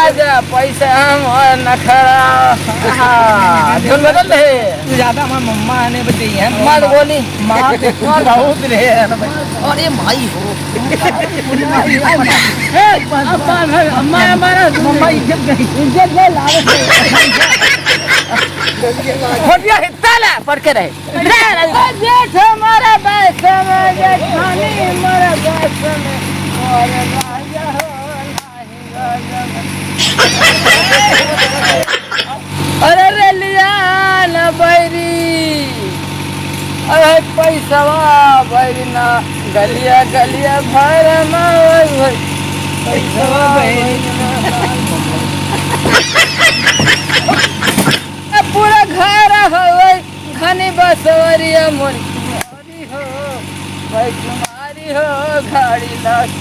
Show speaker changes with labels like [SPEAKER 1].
[SPEAKER 1] राजा पैसा और नखरा धुन बदल रहे
[SPEAKER 2] ज्यादा हमारी मम्मा ने बताई है
[SPEAKER 1] मत बोली
[SPEAKER 2] माँ बहुत रहे
[SPEAKER 1] और ये माई हो
[SPEAKER 2] अम्मा हमारा मम्मा इज्जत गई
[SPEAKER 1] खोटिया हिस्सा ले पढ़ के रहे जेठ हमारा बैस में जेठानी हमारा बैस में और राजा हो नाही राजा में। अरे रे लिया न बैरी अरे पैसा बैरी ना गलिया गलिया भर पैसा पूरा घर हो घनी बसवरिया मोरी कुमारी हो भाई कुमारी हो गाड़ी लाश